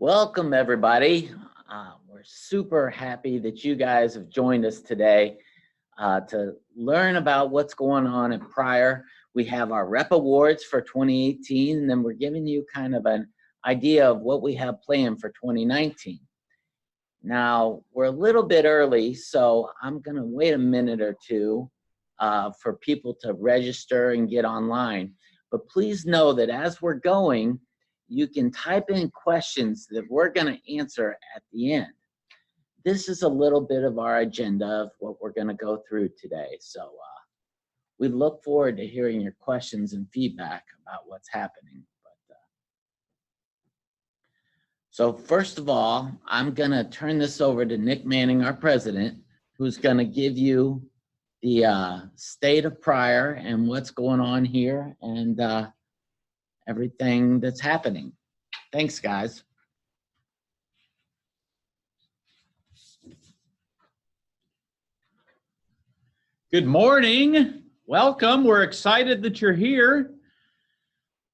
Welcome, everybody. We're super happy that you guys have joined us today to learn about what's going on at PRIER. We have our Rep Awards for 2018, and then we're giving you kind of an idea of what we have planned for 2019. Now, we're a little bit early, so I'm going to wait a minute or two for people to register and get online. But please know that as we're going, you can type in questions that we're going to answer at the end. This is a little bit of our agenda of what we're going to go through today. So we look forward to hearing your questions and feedback about what's happening. So first of all, I'm going to turn this over to Nick Manning, our president, who's going to give you the state of PRIER and what's going on here and everything that's happening. Thanks, guys. Good morning. Welcome. We're excited that you're here.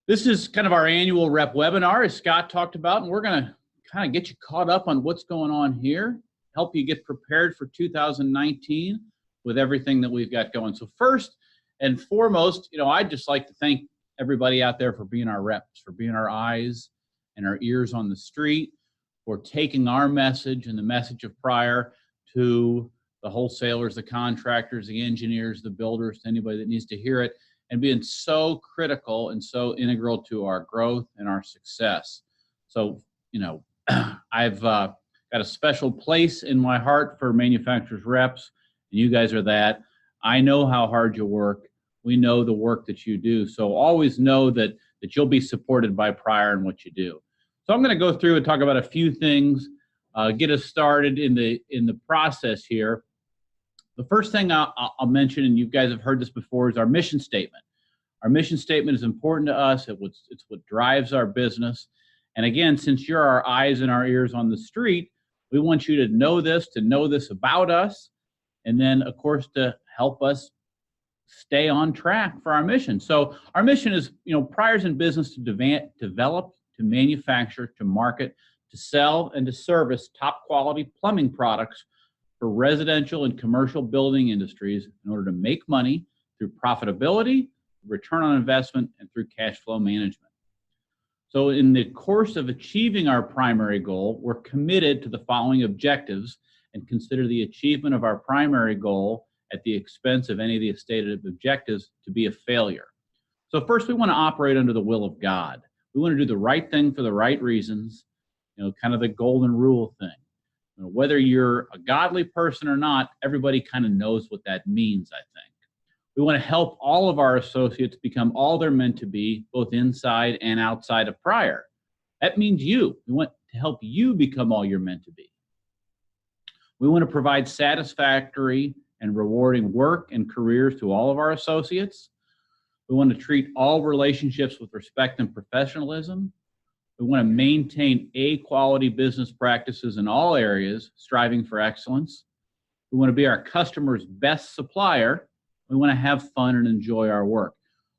This is kind of our annual rep webinar, as Scott talked about, and we're going to kind of get you caught up on what's going on here, help you get prepared for 2019 with everything that we've got going. So first and foremost, I'd just like to thank everybody out there for being our reps, for being our eyes and our ears on the street, for taking our message and the message of PRIER to the wholesalers, the contractors, the engineers, the builders, to anybody that needs to hear it, and being so critical and so integral to our growth and our success. So, I've got a special place in my heart for manufacturers reps, and you guys are that. I know how hard you work. We know the work that you do. So always know that you'll be supported by PRIER in what you do. So I'm going to go through and talk about a few things, get us started in the process here. The first thing I'll mention, and you guys have heard this before, is our mission statement. Our mission statement is important to us. It's what drives our business. And again, since you're our eyes and our ears on the street, we want you to know this about us, and then, of course, to help us stay on track for our mission. So our mission is, PRIER's in business to develop, to manufacture, to market, to sell, and to service top quality plumbing products for residential and commercial building industries in order to make money through profitability, return on investment, and through cash flow management. So in the course of achieving our primary goal, we're committed to the following objectives and consider the achievement of our primary goal at the expense of any of the stated objectives to be a failure. So first, we want to operate under the will of God. We want to do the right thing for the right reasons, kind of the golden rule thing. Whether you're a godly person or not, everybody kind of knows what that means, I think. We want to help all of our associates become all they're meant to be, both inside and outside of PRIER. That means you. We want to help you become all you're meant to be. We want to provide satisfactory and rewarding work and careers to all of our associates. We want to treat all relationships with respect and professionalism. We want to maintain A-quality business practices in all areas, striving for excellence. We want to be our customers' best supplier. We want to have fun and enjoy our work.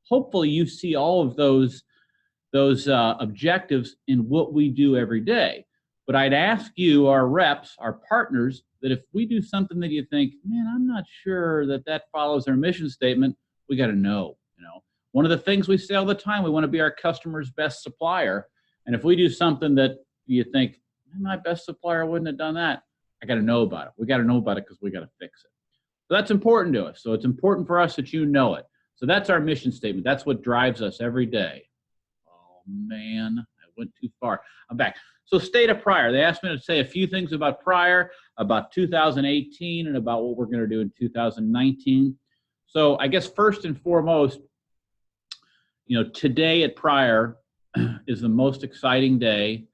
Hopefully you see all of those objectives in what we do every day. But I'd ask you, our reps, our partners, that if we do something that you think, man, I'm not sure that follows our mission statement, we got to know. One of the things we say all the time, we want to be our customer's best supplier. And if we do something that you think, my best supplier wouldn't have done that, I got to know about it. We got to know about it because we got to fix it. So that's important to us. So it's important for us that you know it. So that's our mission statement. That's what drives us every day. Oh, man, I went too far. I'm back. So state of PRIER. They asked me to say a few things about PRIER, about 2018, and about what we're going to do in 2019. So I guess first and foremost, today at PRIER is the most exciting day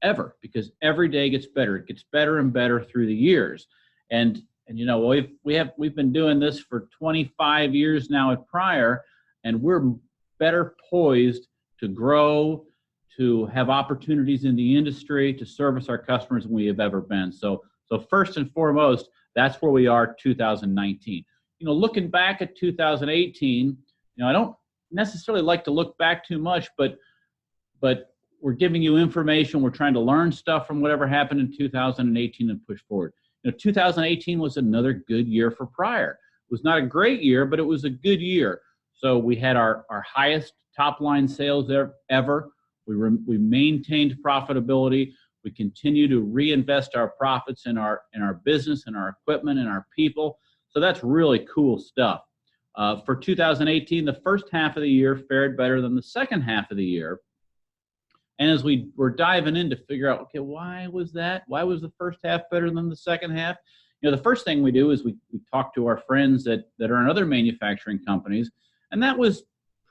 ever because every day gets better. It gets better and better through the years. And we've been doing this for 25 years now at PRIER, and we're better poised to grow, to have opportunities in the industry, to service our customers than we have ever been. So first and foremost, that's where we are 2019. Looking back at 2018, I don't necessarily like to look back too much, but we're giving you information. We're trying to learn stuff from whatever happened in 2018 and push forward. 2018 was another good year for PRIER. It was not a great year, but it was a good year. So we had our highest top line sales ever. We maintained profitability. We continue to reinvest our profits in our business, in our equipment, and our people. So that's really cool stuff. For 2018, the first half of the year fared better than the second half of the year. And as we were diving in to figure out, okay, why was that? Why was the first half better than the second half? The first thing we do is we talk to our friends that are in other manufacturing companies, and that was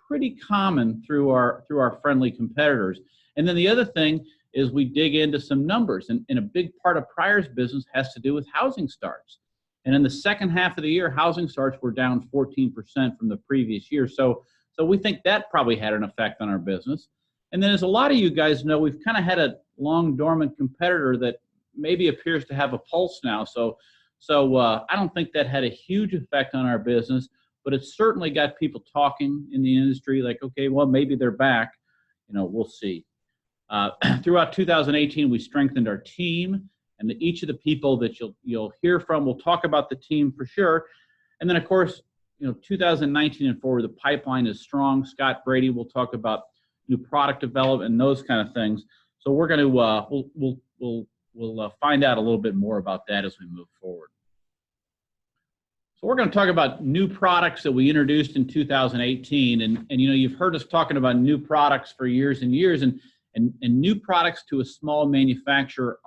pretty common through our friendly competitors. And then the other thing is we dig into some numbers, and a big part of PRIER's business has to do with housing starts. And in the second half of the year, housing starts were down 14% from the previous year. So we think that probably had an effect on our business. And then as a lot of you guys know, we've kind of had a long dormant competitor that maybe appears to have a pulse now. So I don't think that had a huge effect on our business, but it certainly got people talking in the industry like, okay, well, maybe they're back. We'll see. Throughout 2018, we strengthened our team, and each of the people that you'll hear from, we'll talk about the team for sure. And then, of course, 2019 and forward, the pipeline is strong. Scott Brady will talk about new product development and those kind of things. So we're going to we'll find out a little bit more about that as we move forward. So we're going to talk about new products that we introduced in 2018, and you've heard us talking about new products for years and years, and new products to a small manufacturer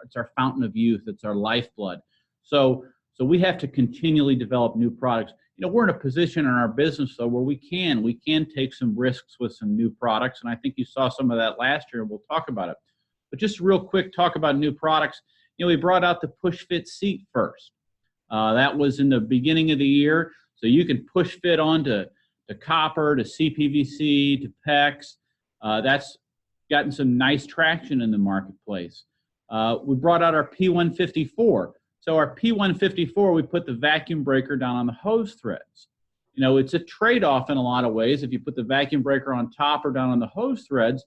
it's our fountain of youth, it's our lifeblood. So we have to continually develop new products. We're in a position in our business though where we can take some risks with some new products, and I think you saw some of that last year, and we'll talk about it. But just real quick, talk about new products. We brought out the push fit seat first. That was in the beginning of the year, so you can push fit onto copper, to CPVC, to PEX. That's gotten some nice traction in the marketplace. We brought out our P154. So our P154, we put the vacuum breaker down on the hose threads. It's a trade-off in a lot of ways. If you put the vacuum breaker on top or down on the hose threads,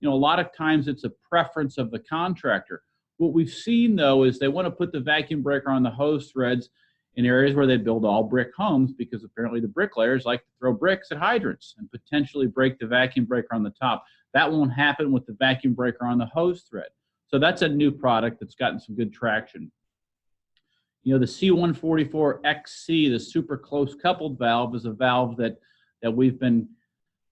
a lot of times it's a preference of the contractor. What we've seen, though, is they want to put the vacuum breaker on the hose threads in areas where they build all brick homes, because apparently the bricklayers like to throw bricks at hydrants and potentially break the vacuum breaker on the top. That won't happen with the vacuum breaker on the hose thread. So that's a new product that's gotten some good traction. The C144XC, the super close coupled valve, is a valve that we've been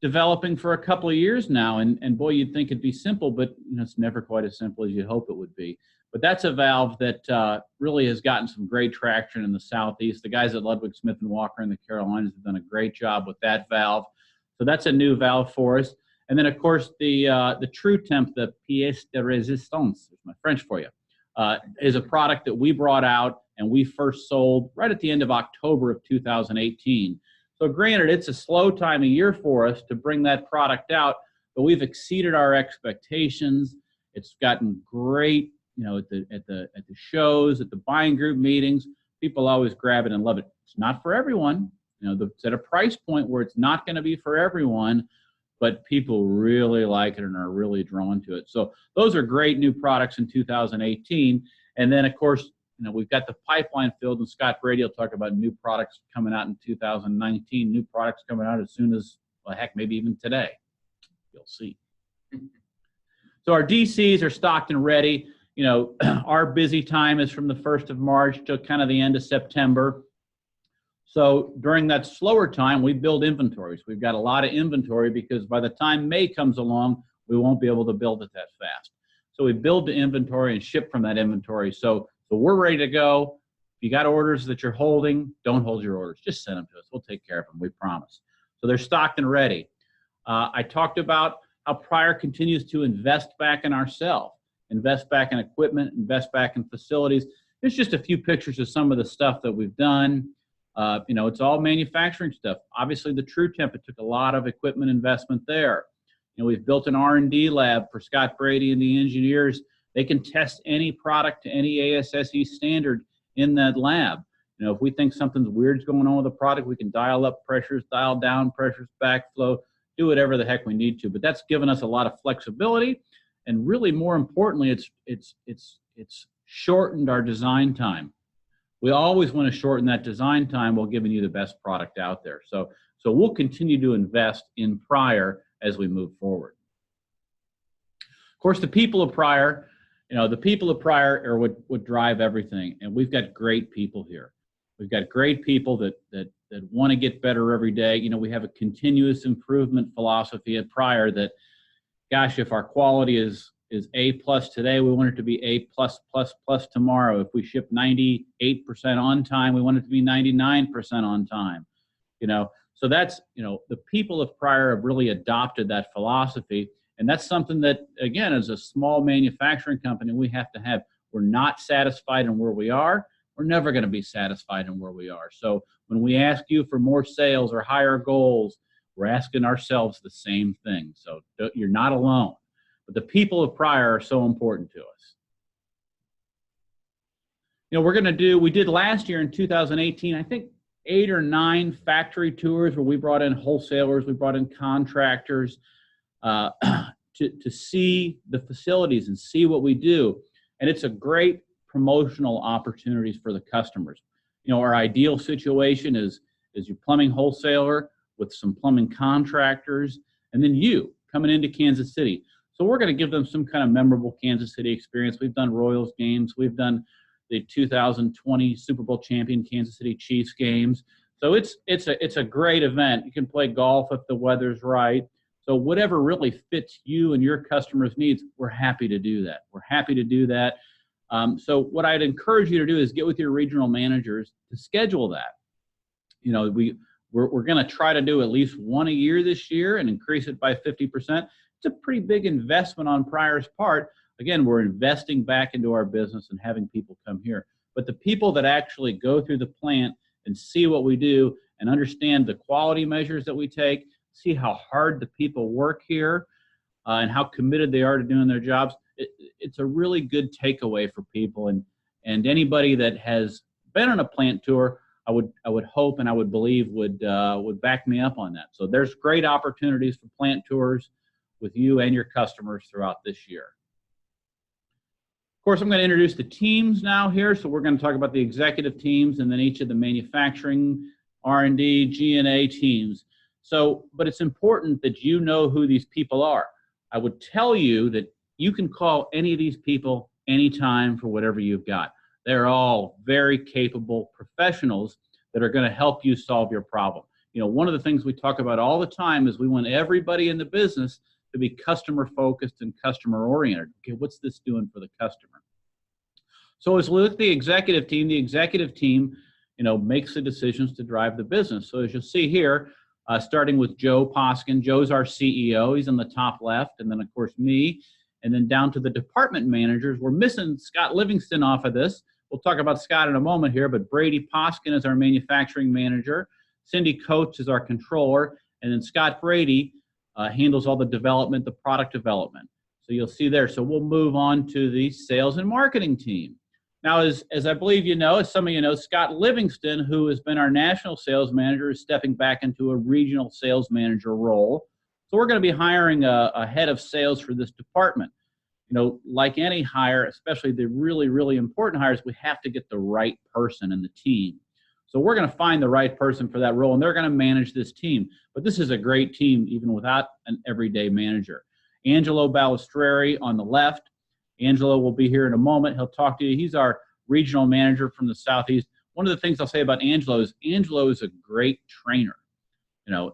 developing for a couple of years now. And boy, you'd think it'd be simple, but it's never quite as simple as you hope it would be. But that's a valve that really has gotten some great traction in the Southeast. The guys at Ludwig Smith & Walker in the Carolinas have done a great job with that valve. So that's a new valve for us. And then, of course, the True Temp, the pièce de résistance, my French for you, is a product that we brought out and we first sold right at the end of October of 2018. So granted, it's a slow time of year for us to bring that product out, but we've exceeded our expectations. It's gotten great, at the shows, at the buying group meetings. People always grab it and love it. It's not for everyone. It's at a price point where it's not going to be for everyone, but people really like it and are really drawn to it. So those are great new products in 2018. And then, of course, we've got the pipeline filled, and Scott Brady will talk about new products coming out in 2019, new products coming out as soon as, well, heck, maybe even today. You'll see. So our DCs are stocked and ready. Our busy time is from the 1st of March to kind of the end of September. So during that slower time, we build inventories. We've got a lot of inventory because by the time May comes along, we won't be able to build it that fast. So we build the inventory and ship from that inventory. So we're ready to go. If you got orders that you're holding, don't hold your orders. Just send them to us. We'll take care of them, we promise. So they're stocked and ready. I talked about how PRIER continues to invest back in ourselves, invest back in equipment, invest back in facilities. There's just a few pictures of some of the stuff that we've done. It's all manufacturing stuff. Obviously, the True Temp, it took a lot of equipment investment there. We've built an R&D lab for Scott Brady and the engineers. They can test any product to any ASSE standard in that lab. If we think something's weird's going on with a product, we can dial up pressures, dial down pressures, backflow, do whatever the heck we need to. But that's given us a lot of flexibility, and really more importantly, it's shortened our design time. We always want to shorten that design time while giving you the best product out there. So we'll continue to invest in PRIER as we move forward. Of course, the people of PRIER, the people of PRIER are what drive everything, and we've got great people here. We've got great people that want to get better every day. We have a continuous improvement philosophy at PRIER that, gosh, if our quality is A+ today, we want it to be A+++ tomorrow. If we ship 98% on time, we want it to be 99% on time. So that's, the people of PRIER have really adopted that philosophy. And that's something that, again, as a small manufacturing company, we have to have. We're not satisfied in where we are. We're never going to be satisfied in where we are. So when we ask you for more sales or higher goals, we're asking ourselves the same thing. So you're not alone. But the people of PRIER are so important to us. We did last year in 2018, I think 8 or 9 factory tours where we brought in wholesalers, we brought in contractors, to see the facilities and see what we do. And it's a great promotional opportunities for the customers. Our ideal situation is your plumbing wholesaler with some plumbing contractors, and then you coming into Kansas City. So we're going to give them some kind of memorable Kansas City experience. We've done Royals games. We've done the 2020 Super Bowl champion Kansas City Chiefs games. So it's a great event. You can play golf if the weather's right. So whatever really fits you and your customers' needs, we're happy to do that. We're happy to do that. So what I'd encourage you to do is get with your regional managers to schedule that. We're going to try to do at least one a year this year and increase it by 50%. It's a pretty big investment on PRIER's part. Again, we're investing back into our business and having people come here. But the people that actually go through the plant and see what we do and understand the quality measures that we take, see how hard the people work here, and how committed they are to doing their jobs, it's a really good takeaway for people. And anybody that has been on a plant tour, I would hope and I would believe would back me up on that. So there's great opportunities for plant tours with you and your customers throughout this year. Of course, I'm going to introduce the teams now here. So we're going to talk about the executive teams and then each of the manufacturing, R&D, G&A teams. But it's important that you know who these people are. I would tell you that you can call any of these people anytime for whatever you've got. They're all very capable professionals that are going to help you solve your problem. One of the things we talk about all the time is we want everybody in the business to be customer focused and customer oriented. Okay, what's this doing for the customer? So as we look at the executive team, makes the decisions to drive the business. So as you'll see here, starting with Joe Poskin. Joe's our CEO. He's on the top left. And then, of course, me. And then down to the department managers. We're missing Scott Livingston off of this. We'll talk about Scott in a moment here. But Brady Poskin is our manufacturing manager. Cindy Coates is our controller. And then Scott Brady handles all the development, the product development. So you'll see there. So we'll move on to the sales and marketing team. Now, as I believe you know, as some of you know, Scott Livingston, who has been our national sales manager, is stepping back into a regional sales manager role. So we're going to be hiring a head of sales for this department. Like any hire, especially the really, really important hires, we have to get the right person in the team. So we're going to find the right person for that role, and they're going to manage this team. But this is a great team, even without an everyday manager. Angelo Balistreri on the left. Angelo will be here in a moment. He'll talk to you. He's our regional manager from the Southeast. One of the things I'll say about Angelo is a great trainer.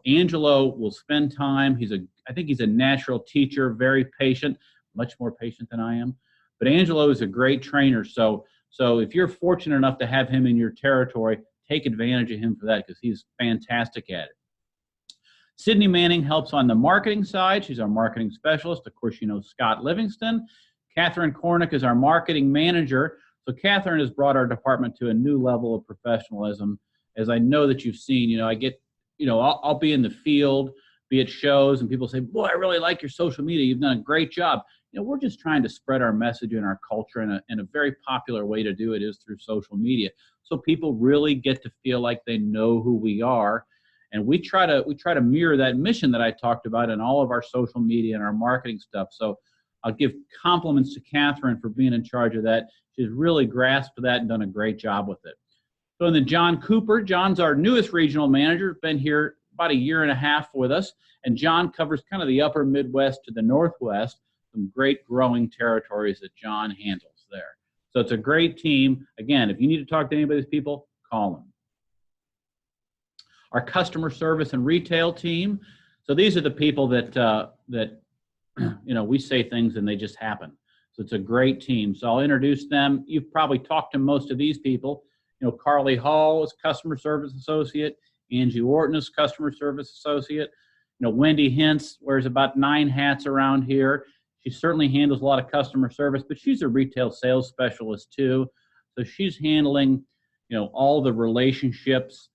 Angelo will spend time. I think he's a natural teacher, very patient, much more patient than I am. But Angelo is a great trainer. So if you're fortunate enough to have him in your territory, take advantage of him for that because he's fantastic at it. Sydney Manning helps on the marketing side. She's our marketing specialist. Of course, Scott Livingston. Catherine Kornick is our marketing manager. So Catherine has brought our department to a new level of professionalism. As I know that you've seen, I'll be in the field, be at shows, and people say, boy, I really like your social media. You've done a great job. We're just trying to spread our message and our culture, and a very popular way to do it is through social media. So people really get to feel like they know who we are. And we try to mirror that mission that I talked about in all of our social media and our marketing stuff. So I'll give compliments to Catherine for being in charge of that. She's really grasped that and done a great job with it. So then John Cooper. John's our newest regional manager, been here about a year and a half with us. And John covers kind of the upper Midwest to the Northwest, some great growing territories that John handles there. So it's a great team. Again, if you need to talk to any of these people, call them. Our customer service and retail team. So these are the people that we say things and they just happen. So it's a great team. So I'll introduce them. You've probably talked to most of these people. Carly Hall is customer service associate. Angie Wharton is customer service associate. Wendy Hintz wears about 9 hats around here. She certainly handles a lot of customer service, but she's a retail sales specialist too. So she's handling, all the relationships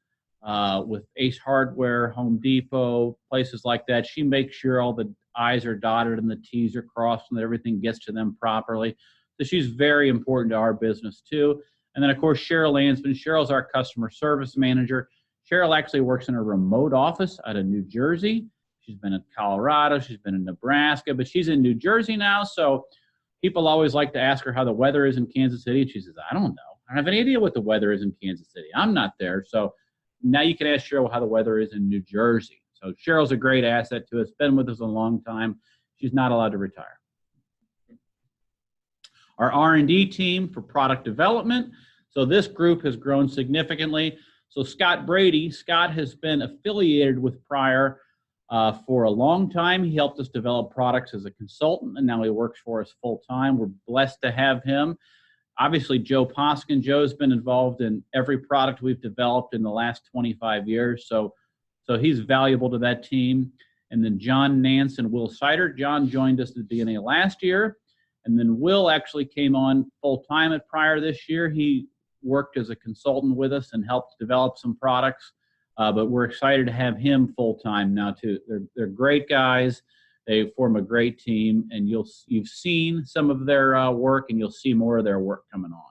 with Ace Hardware, Home Depot, places like that. She makes sure all the I's are dotted and the T's are crossed and that everything gets to them properly. So she's very important to our business too. And then, of course, Cheryl Lansman. Cheryl's our customer service manager. Cheryl actually works in a remote office out of New Jersey. She's been in Colorado. She's been in Nebraska, but she's in New Jersey now. So people always like to ask her how the weather is in Kansas City. And she says, I don't know. I don't have any idea what the weather is in Kansas City. I'm not there. So now you can ask Cheryl how the weather is in New Jersey. So Cheryl's a great asset to us. Been with us a long time. She's not allowed to retire. Our R&D team for product development. So this group has grown significantly. So Scott Brady, Scott has been affiliated with PRIER for a long time. He helped us develop products as a consultant, and now he works for us full time. We're blessed to have him. Obviously, Joe Poskin. Joe's been involved in every product we've developed in the last 25 years. So he's valuable to that team. And then John Nance and Will Sider. John joined us at the beginning of last year. And then Will actually came on full-time at PRIER this year. He worked as a consultant with us and helped develop some products. But we're excited to have him full-time now, too. They're great guys. They form a great team. And you've seen some of their work, and you'll see more of their work coming on.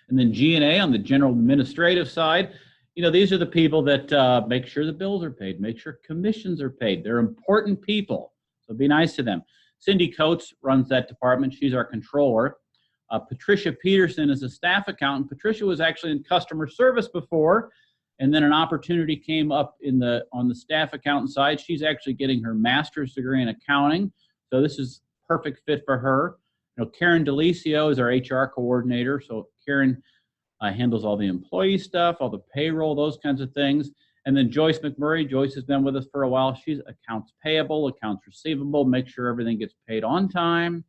And then G&A on the general administrative side. These are the people that make sure the bills are paid, make sure commissions are paid. They're important people, so be nice to them. Cindy Coates runs that department. She's our controller. Patricia Peterson is a staff accountant. Patricia was actually in customer service before, and then an opportunity came up on the staff accountant side. She's actually getting her master's degree in accounting, so this is perfect fit for her. Karen Delicio is our HR coordinator, so Karen handles all the employee stuff, all the payroll, those kinds of things. And then Joyce McMurray. Joyce has been with us for a while. She's accounts payable, accounts receivable, make sure everything gets paid on time,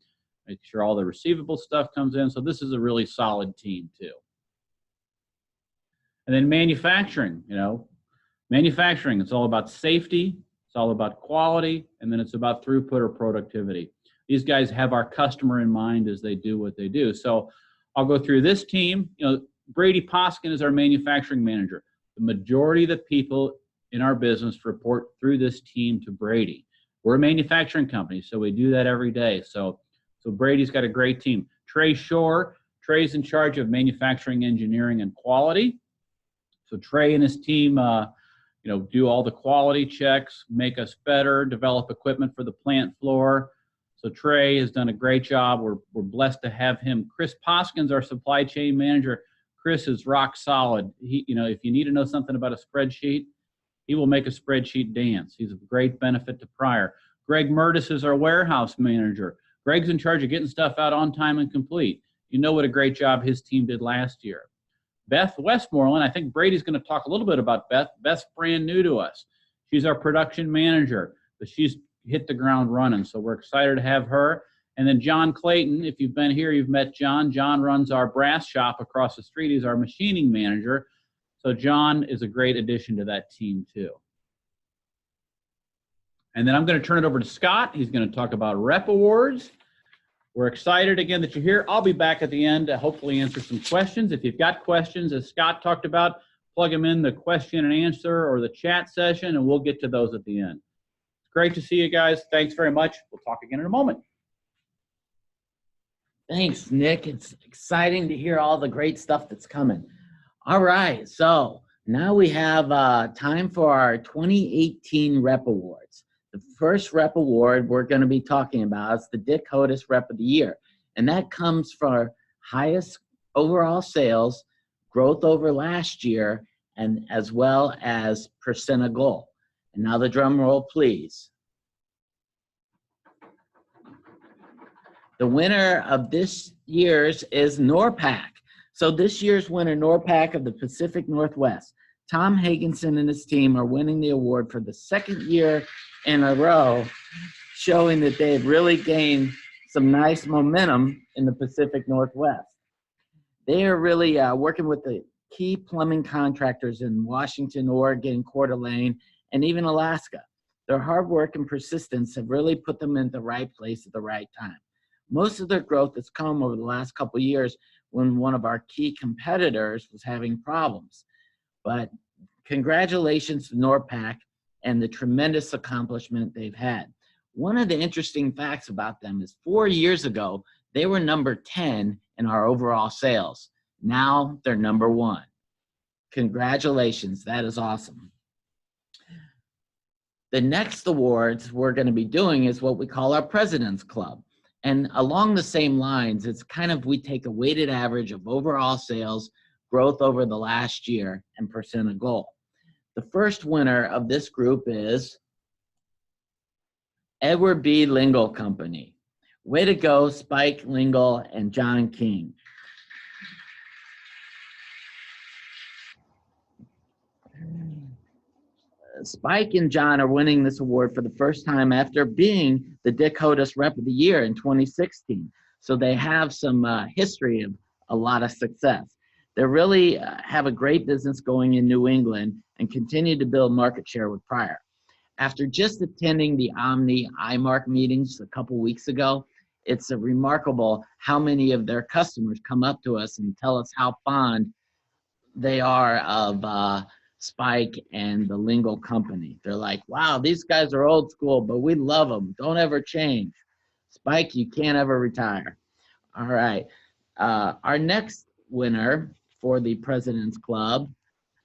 make sure all the receivable stuff comes in. So this is a really solid team too. And then manufacturing, manufacturing, it's all about safety, it's all about quality, and then it's about throughput or productivity. These guys have our customer in mind as they do what they do. So I'll go through this team. Brady Poskin is our manufacturing manager. The majority of the people in our business report through this team to Brady. We're a manufacturing company, so we do that every day. So Brady's got a great team. Trey Shore. Trey's in charge of manufacturing, engineering, and quality. So Trey and his team, do all the quality checks, make us better, develop equipment for the plant floor. So Trey has done a great job. We're blessed to have him. Chris Poskin's our supply chain manager. Chris is rock solid. He, if you need to know something about a spreadsheet, he will make a spreadsheet dance. He's a great benefit to PRIER. Greg Murtis is our warehouse manager. Greg's in charge of getting stuff out on time and complete. You know what a great job his team did last year. Beth Westmoreland, I think Brady's going to talk a little bit about Beth. Beth's brand new to us. She's our production manager, but she's hit the ground running, so we're excited to have her. And then John Clayton, if you've been here, you've met John. John runs our brass shop across the street. He's our machining manager. So John is a great addition to that team too. And then I'm going to turn it over to Scott. He's going to talk about Rep Awards. We're excited again that you're here. I'll be back at the end to hopefully answer some questions. If you've got questions, as Scott talked about, plug them in the question and answer or the chat session, and we'll get to those at the end. It's great to see you guys. Thanks very much. We'll talk again in a moment. Thanks, Nick. It's exciting to hear all the great stuff that's coming. All right, so Now we have time for our 2018 Rep Awards. The first Rep Award we're going to be talking about is the Dick Hodis Rep of the Year. And that comes for highest overall sales, growth over last year, and as well as percent of goal. And now the drum roll, please. The winner of this year's is NORPAC. So this year's winner, NORPAC of the Pacific Northwest. Tom Hagenson and his team are winning the award for the second year in a row, showing that they've really gained some nice momentum in the Pacific Northwest. They are really working with the key plumbing contractors in Washington, Oregon, Coeur d'Alene, and even Alaska. Their hard work and persistence have really put them in the right place at the right time. Most of their growth has come over the last couple of years when one of our key competitors was having problems. But congratulations to NORPAC and the tremendous accomplishment they've had. One of the interesting facts about them is 4 years ago, they were number 10 in our overall sales. Now they're number 1. Congratulations, that is awesome. The next awards we're going to be doing is what we call our President's Club. And along the same lines, it's kind of, we take a weighted average of overall sales, growth over the last year, and percent of goal. The first winner of this group is Edward B. Lingle Company. Way to go, Spike Lingle and John King. Spike and John are winning this award for the first time after being the Dick Hodis Rep of the Year in 2016. So they have some history of a lot of success. They really have a great business going in New England and continue to build market share with PRIER. After just attending the Omni iMark meetings a couple weeks ago, it's remarkable how many of their customers come up to us and tell us how fond they are of Spike and the Lingle Company. They're like, wow, these guys are old school, but we love them. Don't ever change. Spike, you can't ever retire. All right. Our next winner for the President's Club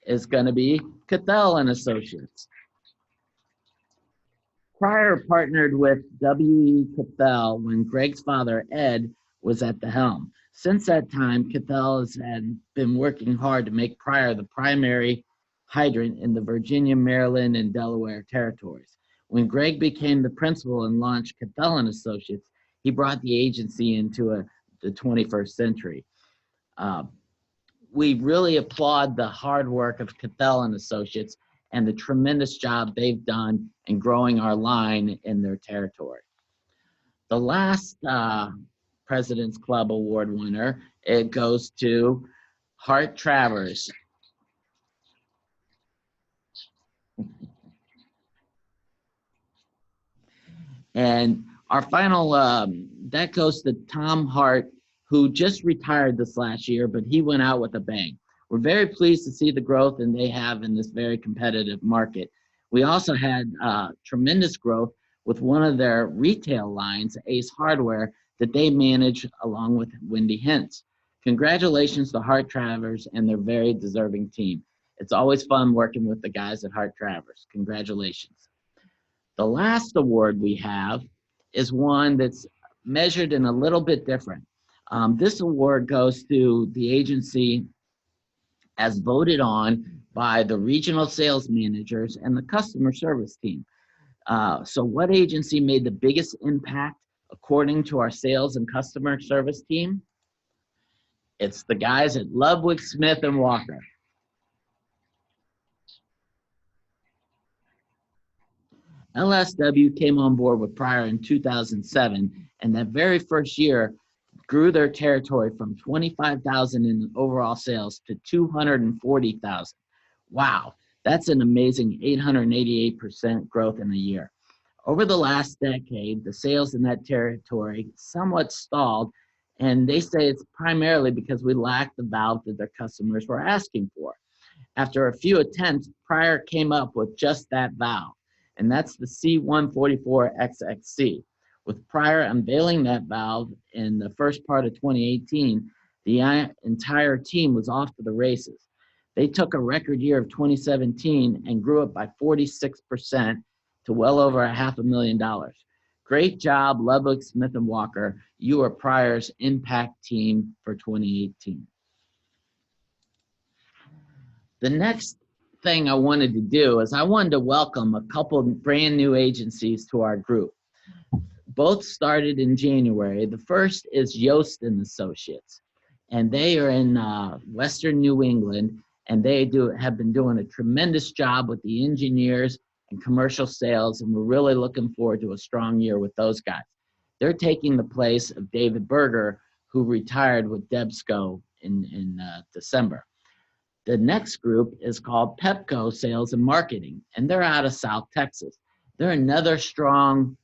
is going to be Cathell and Associates. PRIER partnered with W.E. Cathell when Greg's father, Ed, was at the helm. Since that time, Cathell has been working hard to make PRIER the primary hydrant in the Virginia, Maryland, and Delaware territories. When Greg became the principal and launched Cathell and Associates, he brought the agency into the 21st century. We really applaud the hard work of Cathell and Associates and the tremendous job they've done in growing our line in their territory. The last President's Club Award winner, it goes to Hart Travers. And our final, that goes to Tom Hart, who just retired this last year, but he went out with a bang. We're very pleased to see the growth and they have in this very competitive market. We also had tremendous growth with one of their retail lines, Ace Hardware, that they manage along with Wendy Hintz. Congratulations to Hart Travers and their very deserving team. It's always fun working with the guys at Hart Travers. Congratulations. The last award we have is one that's measured in a little bit different. This award goes to the agency as voted on by the regional sales managers and the customer service team. So what agency made the biggest impact according to our sales and customer service team? It's the guys at Ludwig, Smith, and Walker. LSW came on board with PRIER in 2007, and that very first year grew their territory from 25,000 in overall sales to 240,000. Wow, that's an amazing 888% growth in a year. Over the last decade, the sales in that territory somewhat stalled, and they say it's primarily because we lacked the valve that their customers were asking for. After a few attempts, PRIER came up with just that valve, and that's the C144XXC. With PRIER unveiling that valve in the first part of 2018, the entire team was off to the races. They took a record year of 2017 and grew it by 46% to well over $500,000. Great job, Ludwig, Smith & Walker. You are Prier's impact team for 2018. The next thing I wanted to do is I wanted to welcome a couple brand new agencies to our group. Both started in January. The first is Yost and Associates, and they are in Western New England, and they have been doing a tremendous job with the engineers and commercial sales, and we're really looking forward to a strong year with those guys. They're taking the place of David Berger, who retired with Debsco in December. The next group is called Pepco Sales and Marketing, and they're out of South Texas. They're another strong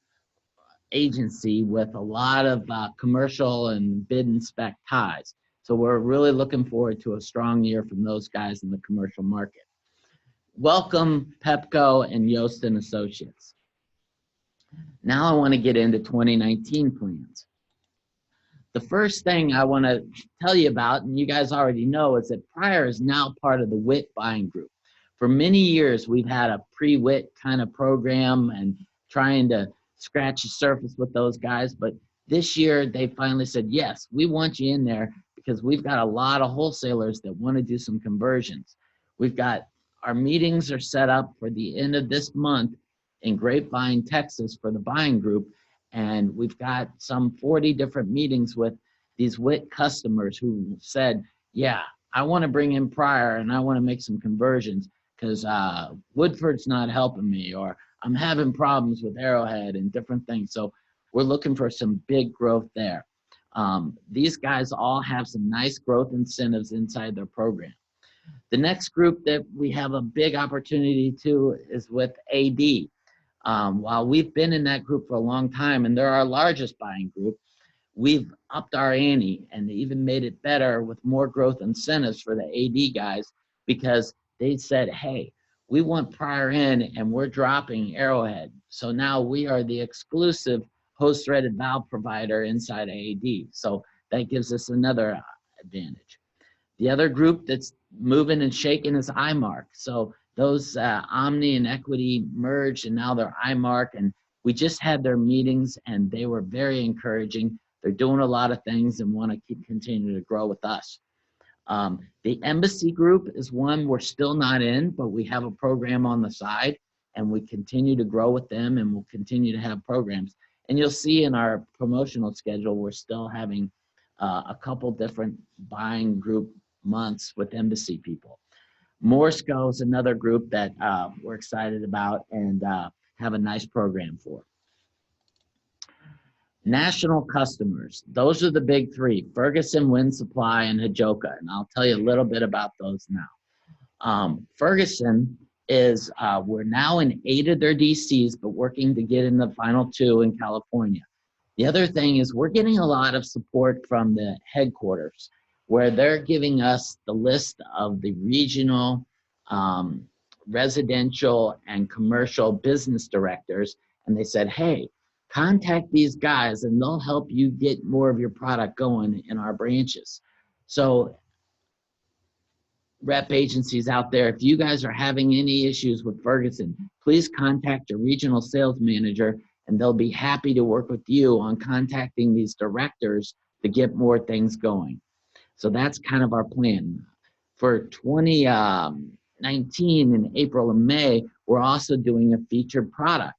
agency with a lot of commercial and bid and spec ties. So we're really looking forward to a strong year from those guys in the commercial market. Welcome, Pepco and Yost and Associates. Now I want to get into 2019 plans. The first thing I want to tell you about, and you guys already know, is that Prier is now part of the WIT buying group. For many years, we've had a pre-WIT kind of program and trying to scratch the surface with those guys. But this year, they finally said, yes, we want you in there because we've got a lot of wholesalers that want to do some conversions. We've got our meetings are set up for the end of this month in Grapevine, Texas for the buying group. And we've got some 40 different meetings with these WIT customers who said, yeah, I want to bring in Prier and I want to make some conversions because Woodford's not helping me, or I'm having problems with Arrowhead and different things. So we're looking for some big growth there. These guys all have some nice growth incentives inside their program. The next group that we have a big opportunity to is with AD. While we've been in that group for a long time, and they're our largest buying group, we've upped our ante and even made it better with more growth incentives for the AD guys, because they said, hey, we want Prier in and we're dropping Arrowhead. So now we are the exclusive host-threaded valve provider inside AD. So that gives us another advantage. The other group that's moving and shaking is iMark. So those Omni and Equity merged and now they're iMark, and we just had their meetings and they were very encouraging. They're doing a lot of things and want to continue to grow with us. The Embassy Group is one we're still not in, but we have a program on the side and we continue to grow with them and we'll continue to have programs. And you'll see in our promotional schedule, we're still having a couple different buying group months with Embassy people. Morsco is another group that we're excited about and have a nice program for. National customers, those are the big three: Ferguson, Wind Supply, and Hajoka. And I'll tell you a little bit about those now. Ferguson is, we're now in 8 of their DCs, but working to get in the final 2 in California. The other thing is we're getting a lot of support from the headquarters, where they're giving us the list of the regional, residential, and commercial business directors. And they said, hey, contact these guys and they'll help you get more of your product going in our branches. So rep agencies out there, if you guys are having any issues with Ferguson, please contact your regional sales manager and they'll be happy to work with you on contacting these directors to get more things going. So that's kind of our plan. For 2019 in April and May, we're also doing a featured product,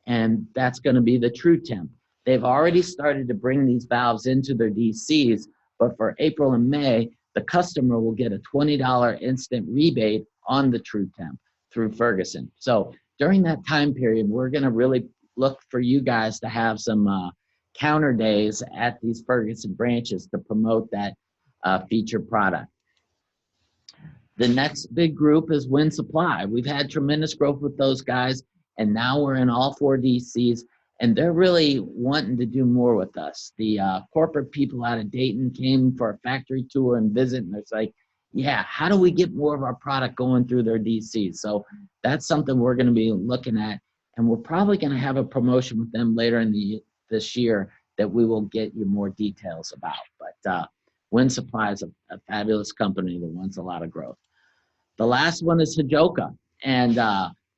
and that's going to be the True Temp. They've already started to bring these valves into their DCs, but for April and May, the customer will get a $20 instant rebate on the True Temp through Ferguson. So during that time period, we're going to really look for you guys to have some counter days at these Ferguson branches to promote that featured product. The next big group is Wind Supply. We've had tremendous growth with those guys, and now we're in all 4 DCs, and they're really wanting to do more with us. The corporate people out of Dayton came for a factory tour and visit, and it's like, yeah, how do we get more of our product going through their DCs? So that's something we're going to be looking at, and we're probably going to have a promotion with them later in this year that we will get you more details about. But Wind Supply is a fabulous company that wants a lot of growth. The last one is Hajoka, and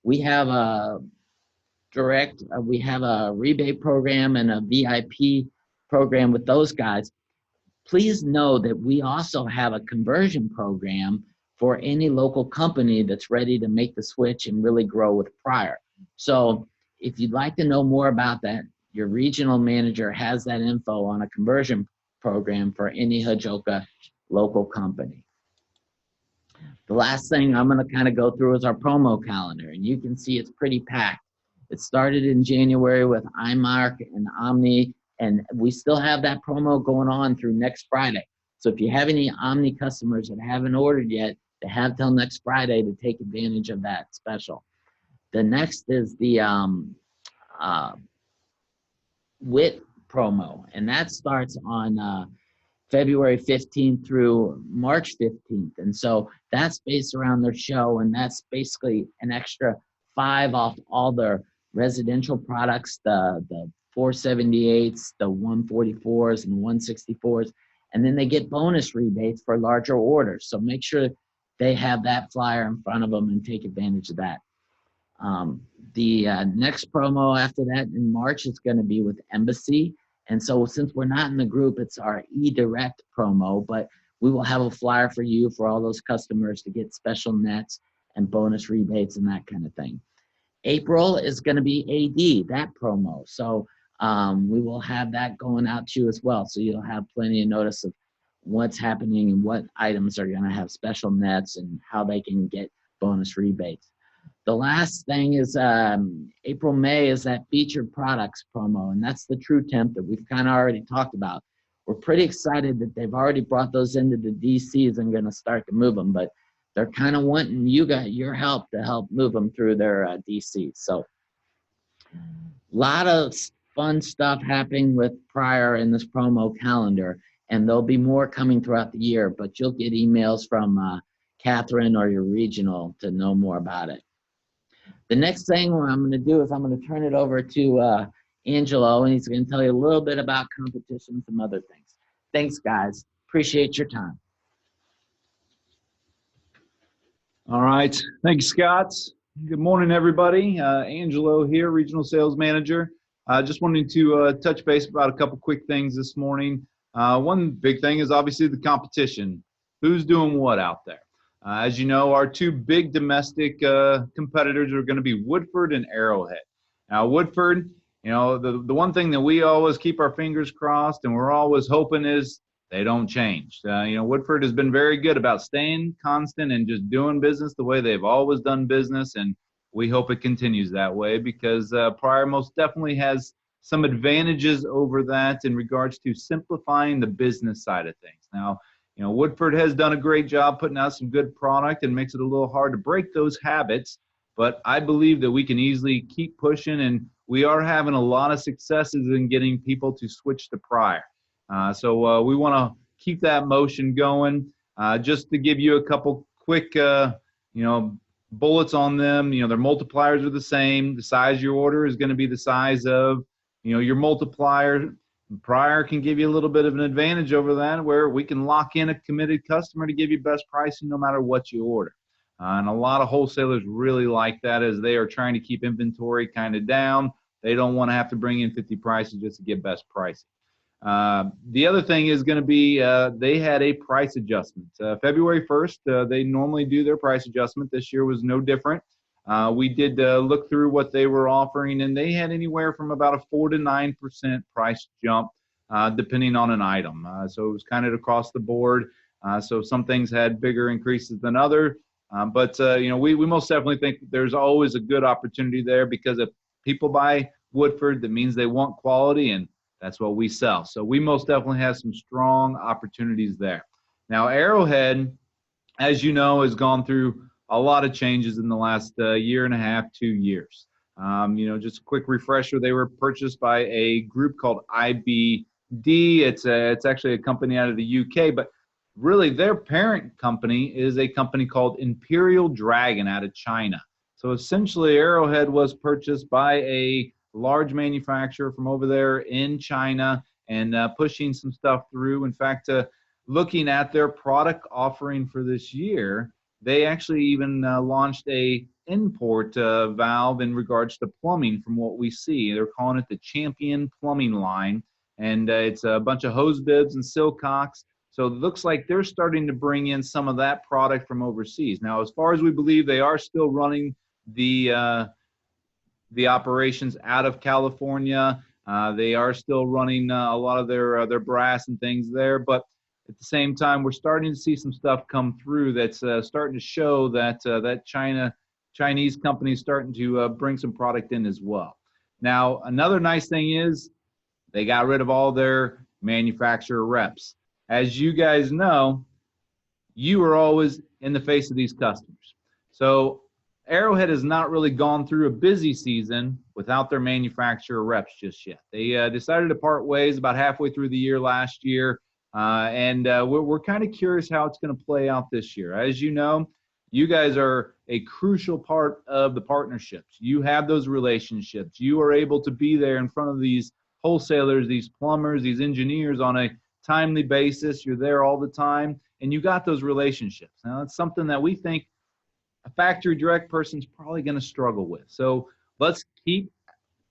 we have a we have a rebate program and a VIP program with those guys. Please know that we also have a conversion program for any local company that's ready to make the switch and really grow with PRIER. So if you'd like to know more about that, your regional manager has that info on a conversion program for any Hajoka local company. The last thing I'm going to kind of go through is our promo calendar, and you can see it's pretty packed. It started in January with iMark and Omni, and we still have that promo going on through next Friday. So if you have any Omni customers that haven't ordered yet, they have till next Friday to take advantage of that special. The next is the WIT promo, and that starts on February 15th through March 15th. And so that's based around their show, and that's basically an extra 5 off all their residential products, the 478s, the 144s, and 164s. And then they get bonus rebates for larger orders. So make sure they have that flyer in front of them and take advantage of that. The next promo after that in March is going to be with Embassy. And so since we're not in the group, it's our eDirect promo, but we will have a flyer for you for all those customers to get special nets and bonus rebates and that kind of thing. April is going to be AD, that promo. So we will have that going out to you as well. So you'll have plenty of notice of what's happening and what items are going to have special nets and how they can get bonus rebates. The last thing is April, May is that featured products promo, and that's the True Temp that we've kind of already talked about. We're pretty excited that they've already brought those into the DCs and going to start to move them, but they're kind of wanting your help to help move them through their DCs. So a lot of fun stuff happening with PRIER in this promo calendar, and there'll be more coming throughout the year, but you'll get emails from Catherine or your regional to know more about it. The next thing what I'm going to do is I'm going to turn it over to Angelo, and he's going to tell you a little bit about competition and some other things. Thanks, guys. Appreciate your time. All right. Thank you, Scott. Good morning, everybody. Angelo here, Regional Sales Manager. Just wanting to touch base about a couple quick things this morning. One big thing is obviously the competition. Who's doing what out there? As you know, our 2 big domestic competitors are going to be Woodford and Arrowhead. Now, Woodford, you know, the one thing that we always keep our fingers crossed and we're always hoping is they don't change. You know, Woodford has been very good about staying constant and just doing business the way they've always done business, and we hope it continues that way because PRIER most definitely has some advantages over that in regards to simplifying the business side of things. Now, you know, Woodford has done a great job putting out some good product and makes it a little hard to break those habits, but I believe that we can easily keep pushing, and we are having a lot of successes in getting people to switch to PRIER. So we want to keep that motion going. Just to give you a couple quick, you know, bullets on them. You know, their multipliers are the same. The size of your order is going to be the size of, you know, your multiplier. PRIER can give you a little bit of an advantage over that, where we can lock in a committed customer to give you best pricing no matter what you order. And a lot of wholesalers really like that, as they are trying to keep inventory kind of down. They don't want to have to bring in 50 prices just to get best pricing. The other thing is going to be they had a price adjustment. February 1st, they normally do their price adjustment. This year was no different. We did look through what they were offering, and they had anywhere from about a 4 to 9% price jump, depending on an item. So it was kind of across the board. So some things had bigger increases than others. But you know, we most definitely think there's always a good opportunity there, because if people buy Woodford, that means they want quality, and that's what we sell. So we most definitely have some strong opportunities there. Now, Arrowhead, as you know, has gone through a lot of changes in the last year and a half, 2 years. You know, just a quick refresher, they were purchased by a group called IBD. It's actually a company out of the UK, but really their parent company is a company called Imperial Dragon out of China. So essentially, Arrowhead was purchased by a large manufacturer from over there in China, and pushing some stuff through. In fact, looking at their product offering for this year, they actually even launched a import valve in regards to plumbing from what we see. They're calling it the Champion Plumbing line, and it's a bunch of hose bibs and silcocks. So it looks like they're starting to bring in some of that product from overseas. Now, as far as we believe, they are still running the operations out of California. They are still running a lot of their brass and things there, but at the same time, we're starting to see some stuff come through that's starting to show that that Chinese companies starting to bring some product in as well. Now, another nice thing is they got rid of all their manufacturer reps. As you guys know, you are always in the face of these customers. So Arrowhead has not really gone through a busy season without their manufacturer reps just yet. They decided to part ways about halfway through the year last year. And we're kind of curious how it's going to play out this year. As you know, you guys are a crucial part of the partnerships. You have those relationships. You are able to be there in front of these wholesalers, these plumbers, these engineers on a timely basis. You're there all the time, and you got those relationships. Now, that's something that we think a factory direct person is probably going to struggle with. So let's keep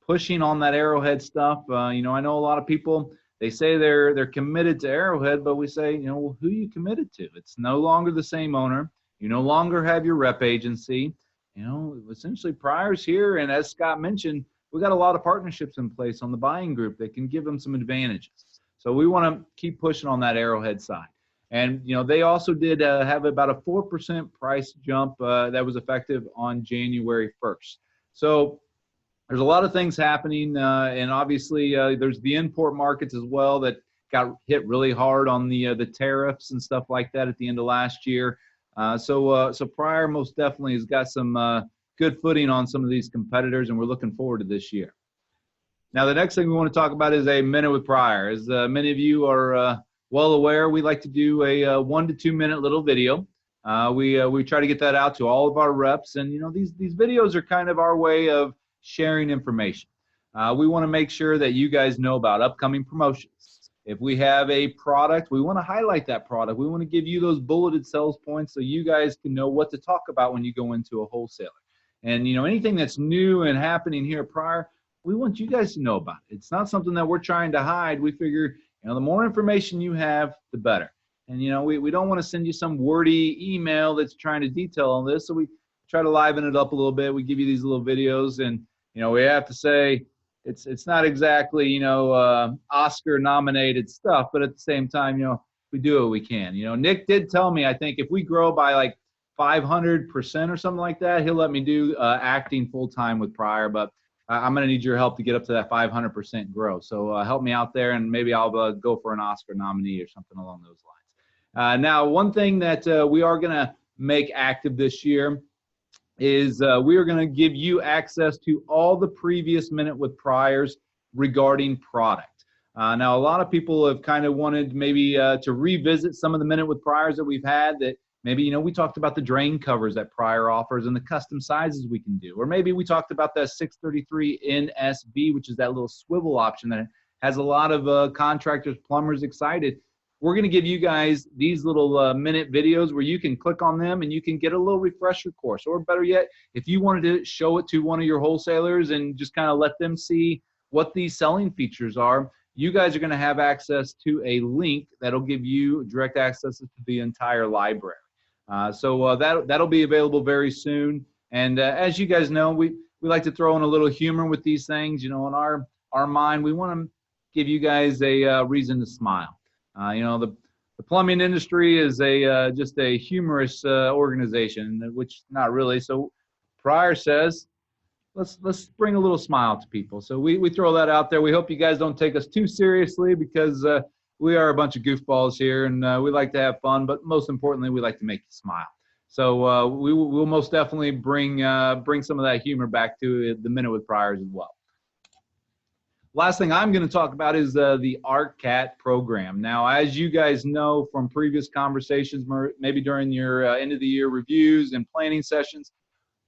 pushing on that Arrowhead stuff. You know, I know a lot of people, they say they're committed to Arrowhead, but we say, you know, well, who are you committed to? It's no longer the same owner. You no longer have your rep agency. You know, essentially PRIER's here, and as Scott mentioned, we got a lot of partnerships in place on the buying group that can give them some advantages. So we want to keep pushing on that Arrowhead side. And, you know, they also did have about a 4% price jump that was effective on January 1st. So there's a lot of things happening, and obviously there's the import markets as well that got hit really hard on the tariffs and stuff like that at the end of last year. So PRIER most definitely has got some good footing on some of these competitors, and we're looking forward to this year. Now, the next thing we want to talk about is a minute with PRIER. As many of you are well aware, we like to do a 1 to 2 minute little video. We try to get that out to all of our reps, and you know, these videos are kind of our way of sharing information. We want to make sure that you guys know about upcoming promotions. If we have a product, we want to highlight that product. We want to give you those bulleted sales points so you guys can know what to talk about when you go into a wholesaler. And you know, anything that's new and happening here at PRIER, we want you guys to know about it. It's not something that we're trying to hide. We figure, you know, the more information you have, the better. And you know, we don't want to send you some wordy email that's trying to detail all this. So we try to liven it up a little bit. We give you these little videos, and you know, we have to say it's not exactly, you know, Oscar nominated stuff, but at the same time, you know, we do what we can. You know, Nick did tell me, I think if we grow by like 500% or something like that, he'll let me do acting full time with PRIER, but I'm going to need your help to get up to that 500% growth. So help me out there, and maybe I'll go for an Oscar nominee or something along those lines. Now, one thing that we are going to make active this year is we are going to give you access to all the previous Minute with PRIERs regarding product. Now, a lot of people have kind of wanted maybe to revisit some of the Minute with PRIERs that we've had that maybe, you know, we talked about the drain covers that PRIER offers and the custom sizes we can do. Or maybe we talked about that 633 NSB, which is that little swivel option that has a lot of contractors, plumbers excited. We're going to give you guys these little minute videos where you can click on them and you can get a little refresher course. Or better yet, if you wanted to show it to one of your wholesalers and just kind of let them see what these selling features are, you guys are going to have access to a link that'll give you direct access to the entire library. So that'll be available very soon. And as you guys know, we like to throw in a little humor with these things. You know, in our mind, we want to give you guys a reason to smile. You know, the plumbing industry is just a humorous organization, which not really. So PRIER says, let's bring a little smile to people. So we throw that out there. We hope you guys don't take us too seriously, because we are a bunch of goofballs here, and we like to have fun, but most importantly, we like to make you smile. So we'll most definitely bring some of that humor back to the Minute with PRIERs as well. Last thing I'm going to talk about is the ARCAT program. Now, as you guys know from previous conversations, maybe during your end of the year reviews and planning sessions,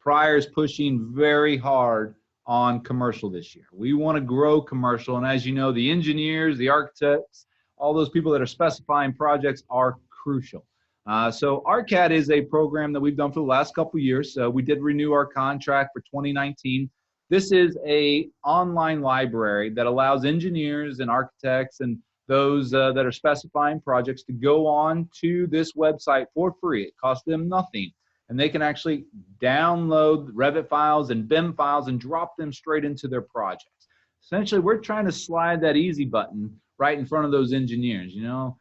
PRIER is pushing very hard on commercial this year. We want to grow commercial, and as you know, the engineers, the architects, all those people that are specifying projects are crucial. So RCAT is a program that we've done for the last couple of years. We did renew our contract for 2019. This is a online library that allows engineers and architects and those that are specifying projects to go on to this website for free. It costs them nothing. And they can actually download Revit files and BIM files and drop them straight into their projects. Essentially, we're trying to slide that easy button right in front of those engineers. You know,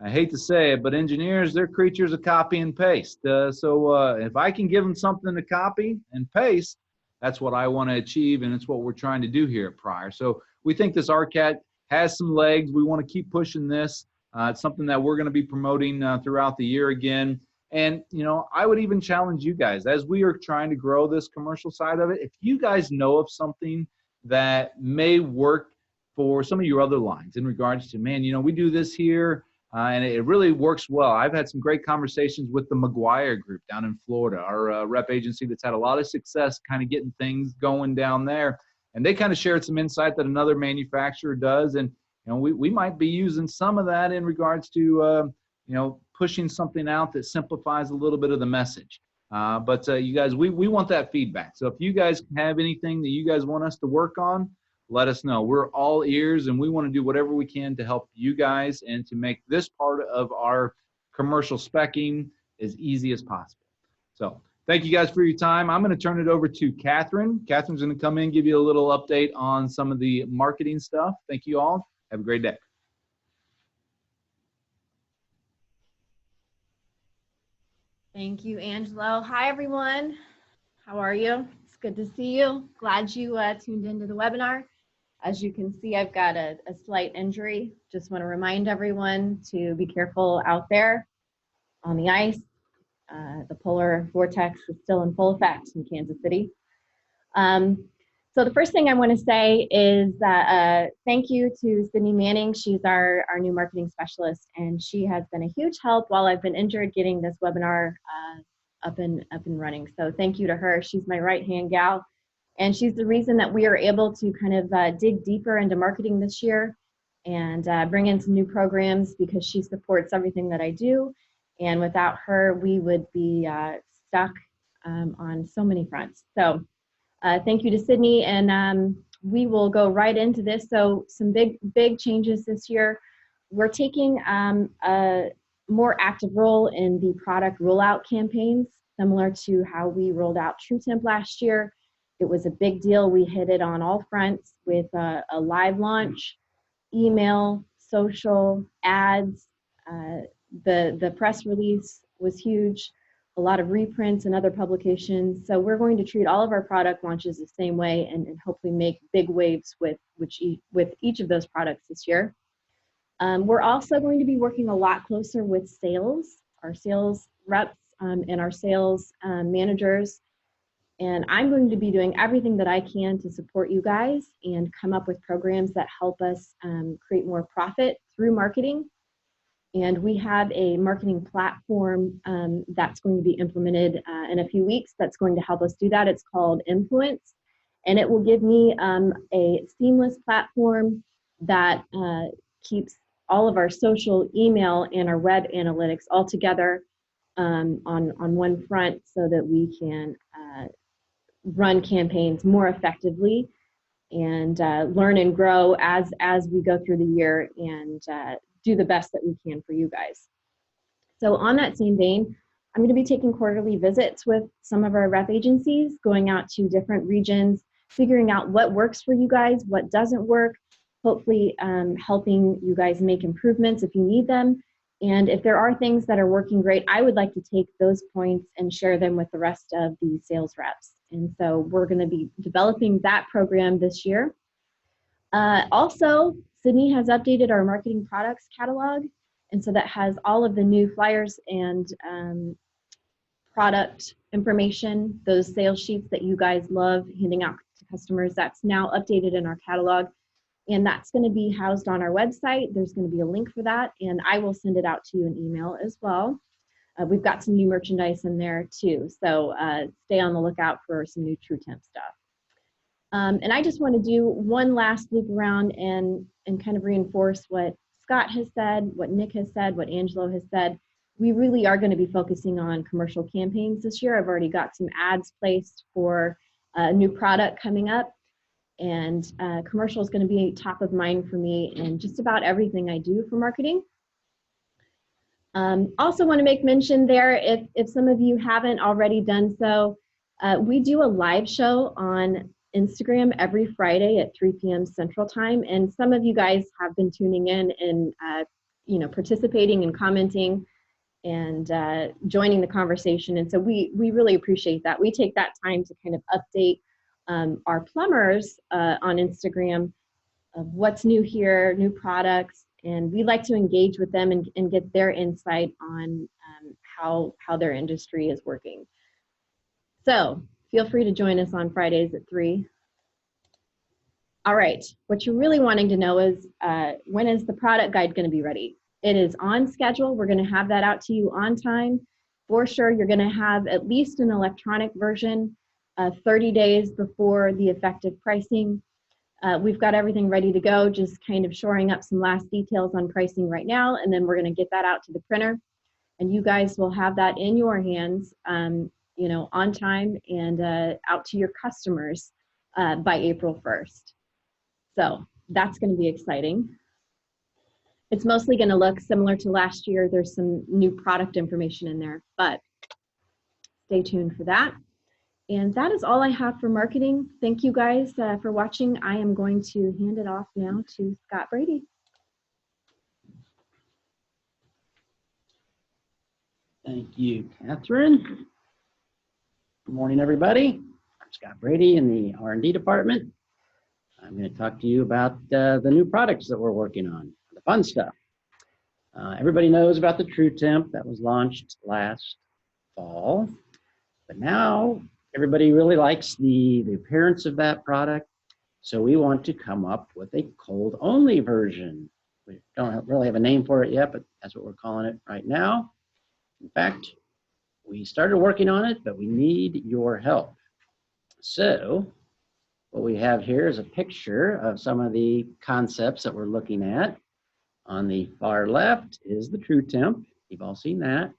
I hate to say it, but engineers, they're creatures of copy and paste. So if I can give them something to copy and paste, that's what I want to achieve, and it's what we're trying to do here at PRIER. So we think this RCAT has some legs. We want to keep pushing this. It's something that we're going to be promoting throughout the year again. And, you know, I would even challenge you guys, as we are trying to grow this commercial side of it, if you guys know of something that may work for some of your other lines in regards to, man, you know, we do this here, and it really works well. I've had some great conversations with the McGuire Group down in Florida, our rep agency that's had a lot of success kind of getting things going down there. And they kind of shared some insight that another manufacturer does. And, you know, we might be using some of that in regards to, you know, pushing something out that simplifies a little bit of the message. But you guys, we want that feedback. So if you guys have anything that you guys want us to work on, let us know. We're all ears, and we want to do whatever we can to help you guys and to make this part of our commercial speccing as easy as possible. So thank you guys for your time. I'm going to turn it over to Catherine. Catherine's going to come in and give you a little update on some of the marketing stuff. Thank you all. Have a great day. Thank you, Angelo. Hi, everyone. How are you? It's good to see you. Glad you tuned into the webinar. As you can see, I've got a slight injury. Just want to remind everyone to be careful out there on the ice. The polar vortex is still in full effect in Kansas City. So the first thing I want to say is that thank you to Sydney Manning. She's our new marketing specialist, and she has been a huge help while I've been injured getting this webinar up and running. So thank you to her. She's my right-hand gal, and she's the reason that we are able to kind of dig deeper into marketing this year and bring in some new programs, because she supports everything that I do. And without her, we would be stuck on so many fronts. So thank you to Sydney, and we will go right into this. So some big changes this year. We're taking a more active role in the product rollout campaigns, similar to how we rolled out TrueTemp last year. It was a big deal. We hit it on all fronts with a live launch, email, social, ads. The press release was huge. A lot of reprints and other publications. So we're going to treat all of our product launches the same way, and hopefully make big waves with each of those products this year. We're also going to be working a lot closer with sales, our sales reps and our sales managers. And I'm going to be doing everything that I can to support you guys and come up with programs that help us create more profit through marketing. And we have a marketing platform that's going to be implemented in a few weeks that's going to help us do that. It's called Influence, and it will give me a seamless platform that keeps all of our social, email, and our web analytics all together on one front, so that we can run campaigns more effectively and learn and grow as we go through the year, and do the best that we can for you guys. So on that same vein, I'm going to be taking quarterly visits with some of our rep agencies, going out to different regions, figuring out what works for you guys, what doesn't work, hopefully helping you guys make improvements if you need them. And if there are things that are working great, I would like to take those points and share them with the rest of the sales reps. And so we're going to be developing that program this year. Also, Sydney has updated our marketing products catalog, and so that has all of the new flyers and product information, those sales sheets that you guys love handing out to customers. That's now updated in our catalog, and that's going to be housed on our website. There's going to be a link for that, and I will send it out to you in email as well. We've got some new merchandise in there too, so stay on the lookout for some new TrueTemp stuff. And I just want to do one last loop around and kind of reinforce what Scott has said, what Nick has said, what Angelo has said. we really are going to be focusing on commercial campaigns this year. I've already got some ads placed for a new product coming up, and commercial is going to be top of mind for me in just about everything I do for marketing. Also want to make mention there, if some of you haven't already done so, we do a live show on Instagram every Friday at 3 p.m. Central Time, and some of you guys have been tuning in and participating and commenting and joining the conversation, and so we really appreciate that. We take that time to kind of update our plumbers on Instagram of what's new here, new products, and we like to engage with them and get their insight on how their industry is working. So feel free to join us on Fridays at 3. All right, what you're really wanting to know is when is the product guide going to be ready? It is on schedule. We're going to have that out to you on time. For sure, you're going to have at least an electronic version 30 days before the effective pricing. We've got everything ready to go, just kind of shoring up some last details on pricing right now, and then we're going to get that out to the printer, and you guys will have that in your hands, on time and out to your customers by April 1st. So that's going to be exciting. It's mostly going to look similar to last year. There's some new product information in there, but stay tuned for that. And that is all I have for marketing. Thank you guys for watching. I am going to hand it off now to Scott Brady. Thank you, Catherine. Good morning, everybody. I'm Scott Brady in the R&D department. I'm going to talk to you about the new products that we're working on, the fun stuff. Everybody knows about the True Temp that was launched last fall, but now everybody really likes the appearance of that product, so we want to come up with a cold-only version. We don't really have a name for it yet, but that's what we're calling it right now. In fact, we started working on it, but we need your help. So what we have here is a picture of some of the concepts that we're looking at. On the far left is the True Temp. You've all seen that.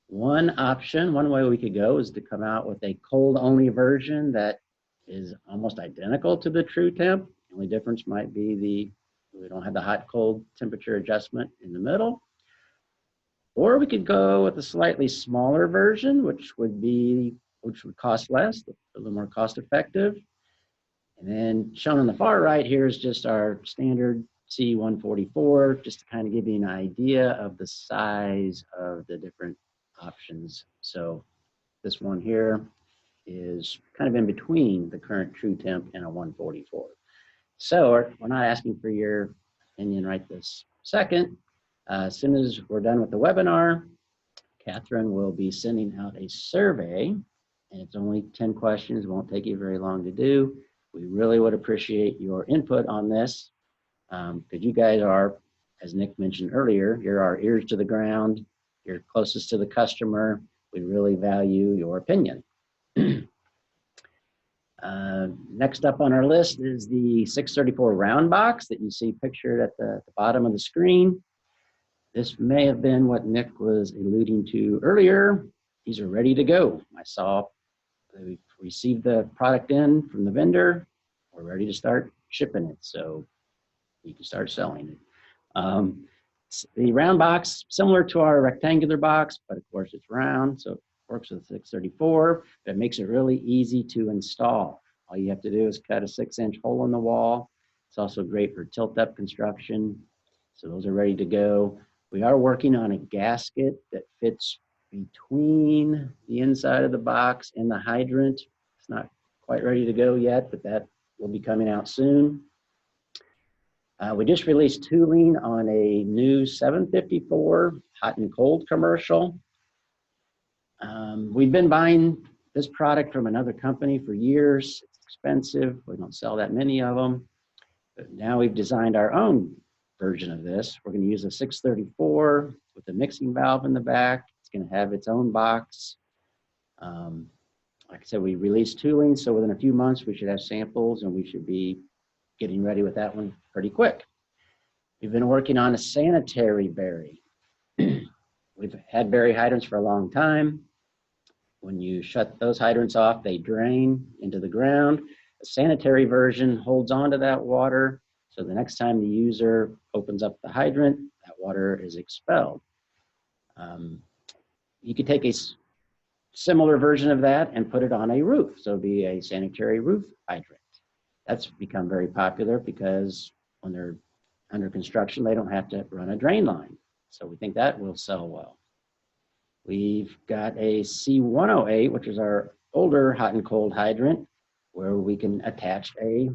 One option, one way we could go is to come out with a cold-only version that is almost identical to the True Temp. The only difference might be we don't have the hot-cold temperature adjustment in the middle. Or we could go with a slightly smaller version, which would cost less, a little more cost-effective. And then shown on the far right here is just our standard C144, just to kind of give you an idea of the size of the different options. So this one here is kind of in between the current True Temp and a 144. So we're not asking for your opinion right this second. As soon as we're done with the webinar, Catherine will be sending out a survey, and it's only 10 questions. It won't take you very long to do. We really would appreciate your input on this, because you guys are, as Nick mentioned earlier, you're our ears to the ground. You're closest to the customer. We really value your opinion. Next up on our list is the 634 round box that you see pictured at the bottom of the screen. This may have been what Nick was alluding to earlier. These are ready to go. I saw we received the product in from the vendor. We're ready to start shipping it, so you can start selling it. The round box, similar to our rectangular box, but of course it's round, so it works with 634, but it makes it really easy to install. All you have to do is cut a 6-inch hole in the wall. It's also great for tilt-up construction, so those are ready to go. We are working on a gasket that fits between the inside of the box and the hydrant. It's not quite ready to go yet, but that will be coming out soon. We just released tooling on a new 754 hot and cold commercial. We've been buying this product from another company for years. It's expensive. We don't sell that many of them. But now we've designed our own version of this. We're going to use a 634 with a mixing valve in the back. It's going to have its own box. Like I said, we released tooling, so within a few months we should have samples, and we should be getting ready with that one pretty quick. We've been working on a sanitary berry. we've had Berry hydrants for a long time. When you shut those hydrants off, they drain into the ground. A sanitary version holds on to that water, so the next time the user opens up the hydrant, that water is expelled. You could take a similar version of that and put it on a roof, so it'd be a sanitary roof hydrant. That's become very popular because when they're under construction, they don't have to run a drain line. So we think that will sell well. We've got a C108, which is our older hot and cold hydrant, where we can attach a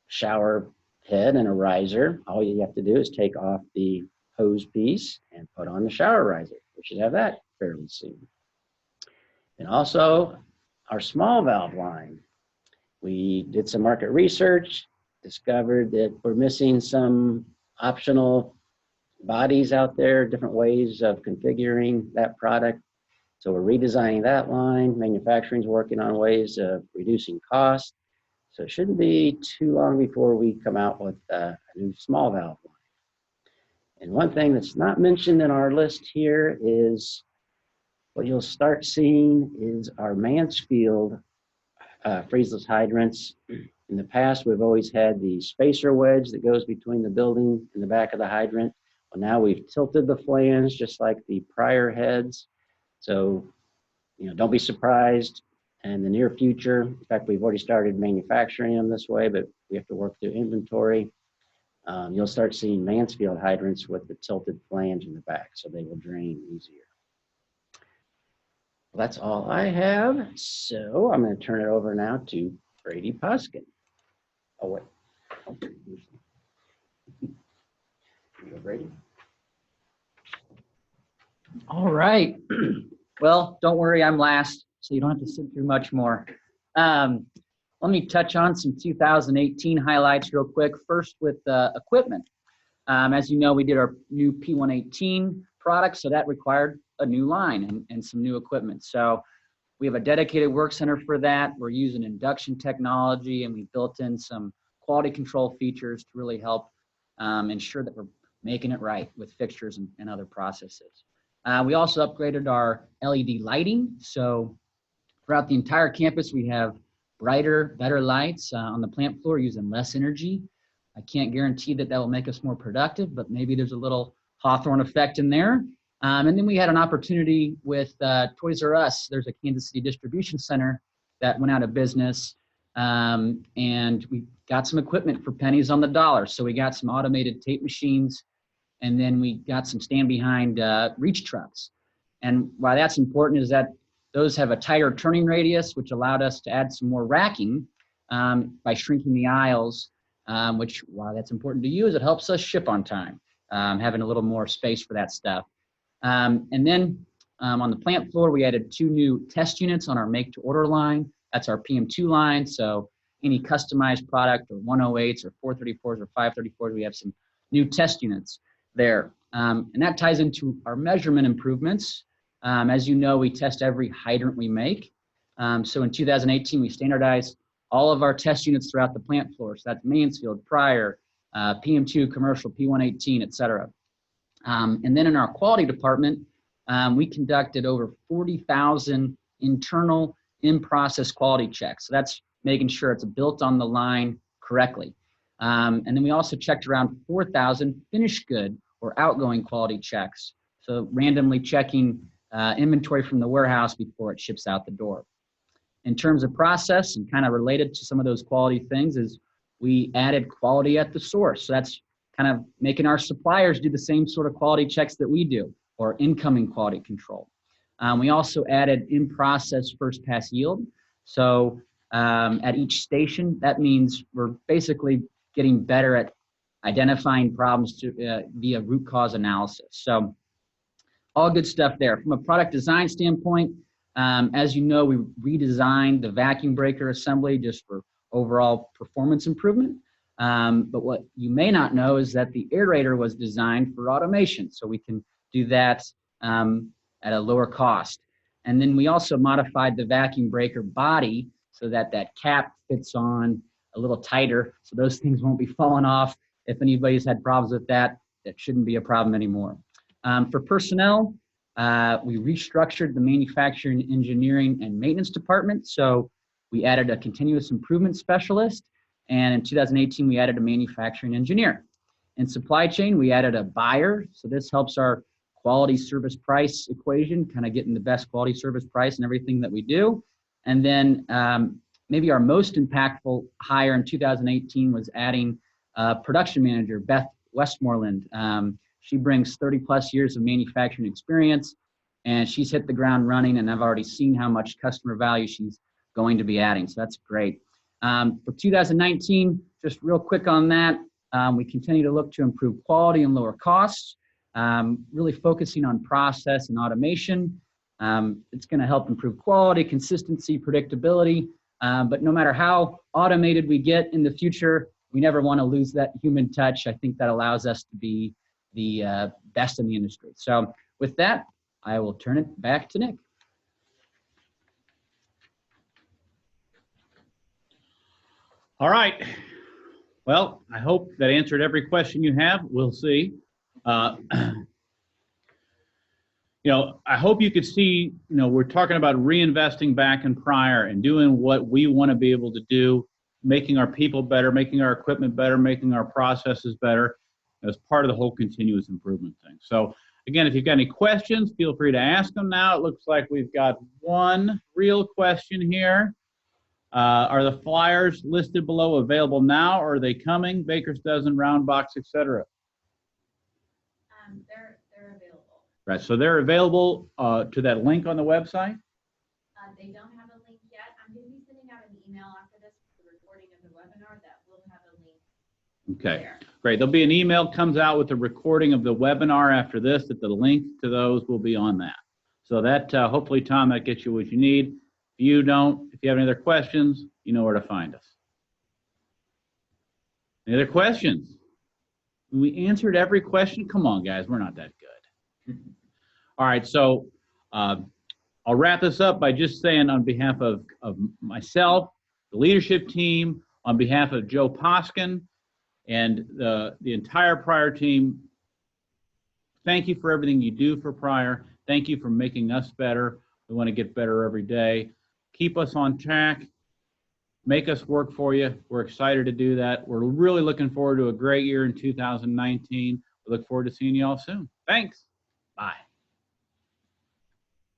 shower head and a riser. All you have to do is take off the hose piece and put on the shower riser. We should have that fairly soon. And also our small valve line. We did some market research, discovered that we're missing some optional bodies out there, different ways of configuring that product. So we're redesigning that line. Manufacturing's working on ways of reducing costs. So it shouldn't be too long before we come out with a new small valve line. And one thing that's not mentioned in our list here is what you'll start seeing is our Mansfield freezeless hydrants. In the past, we've always had the spacer wedge that goes between the building and the back of the hydrant. Well, now we've tilted the flange just like the prior heads. So, don't be surprised in the near future. In fact, we've already started manufacturing them this way, but we have to work through inventory. You'll start seeing Mansfield hydrants with the tilted flange in the back, so they will drain easier. Well, that's all I have. So I'm going to turn it over now to Brady Puskin. Oh, wait. Brady. All right. Well, don't worry, I'm last, so you don't have to sit through much more. Let me touch on some 2018 highlights real quick. First with equipment. As you know, we did our new P118 product, so that required a new line and some new equipment. So we have a dedicated work center for that. We're using induction technology, and we built in some quality control features to really help ensure that we're making it right with fixtures and other processes. We also upgraded our LED lighting. So throughout the entire campus, we have brighter, better lights on the plant floor using less energy. I can't guarantee that will make us more productive, but maybe there's a little Hawthorne effect in there. And then we had an opportunity with Toys R Us. There's a Kansas City distribution center that went out of business, and we got some equipment for pennies on the dollar. So we got some automated tape machines, and then we got some stand behind reach trucks. And why that's important is that those have a tighter turning radius, which allowed us to add some more racking by shrinking the aisles, which why that's important to you is it helps us ship on time, having a little more space for that stuff. And then on the plant floor, we added 2 new test units on our make to order line. That's our PM2 line. So any customized product or 108s or 434s or 534s, we have some new test units there. And that ties into our measurement improvements. As you know, we test every hydrant we make. So in 2018, we standardized all of our test units throughout the plant floor. So that's Mansfield, PRIER, PM2, commercial, P118, et cetera. And then in our quality department, we conducted over 40,000 internal in-process quality checks. So that's making sure it's built on the line correctly. And then we also checked around 4,000 finished good or outgoing quality checks. So randomly checking inventory from the warehouse before it ships out the door. In terms of process and kind of related to some of those quality things is we added quality at the source. So that's kind of making our suppliers do the same sort of quality checks that we do, or incoming quality control. We also added in-process first pass yield. So at each station, that means we're basically getting better at identifying problems via root cause analysis. So all good stuff there. From a product design standpoint, as you know, we redesigned the vacuum breaker assembly just for overall performance improvement. But what you may not know is that the aerator was designed for automation, so we can do that at a lower cost. And then we also modified the vacuum breaker body so that that cap fits on a little tighter, so those things won't be falling off. If anybody's had problems with that, that shouldn't be a problem anymore. For personnel, We restructured the manufacturing, engineering, and maintenance department. So we added a continuous improvement specialist. And in 2018, we added a manufacturing engineer. In supply chain, we added a buyer. So this helps our quality service price equation, kind of getting the best quality service price in everything that we do. And then maybe our most impactful hire in 2018 was adding production manager, Beth Westmoreland. She brings 30 plus years of manufacturing experience, and she's hit the ground running, and I've already seen how much customer value she's going to be adding. So that's great. For 2019, just real quick on that, we continue to look to improve quality and lower costs, really focusing on process and automation. It's going to help improve quality, consistency, predictability. But no matter how automated we get in the future, we never want to lose that human touch. I think that allows us to be the best in the industry. So with that, I will turn it back to Nick. All right. Well, I hope that answered every question you have. We'll see. I hope you could see, we're talking about reinvesting back in PRIER and doing what we want to be able to do, making our people better, making our equipment better, making our processes better as part of the whole continuous improvement thing. So again, if you've got any questions, feel free to ask them now. It looks like we've got one real question here. Are the flyers listed below available now, or are they coming? Baker's Dozen, Round Box, etc. They're available. Right, so they're available to that link on the website? They don't have a link yet. I'm going to be sending out an email after this with the recording of the webinar that will have a link. Okay, there. Great. There'll be an email comes out with the recording of the webinar after this, that the link to those will be on that. So that hopefully, Tom, that gets you what you need. If you have any other questions, you know where to find us. Any other questions? We answered every question. Come on, guys, we're not that good. All right, so I'll wrap this up by just saying on behalf of myself, the leadership team, on behalf of Joe Poskin and the entire PRIER team, thank you for everything you do for PRIER. Thank you for making us better. We want to get better every day. Keep us on track. Make us work for you. We're excited to do that. We're really looking forward to a great year in 2019. We look forward to seeing you all soon. Thanks. Bye.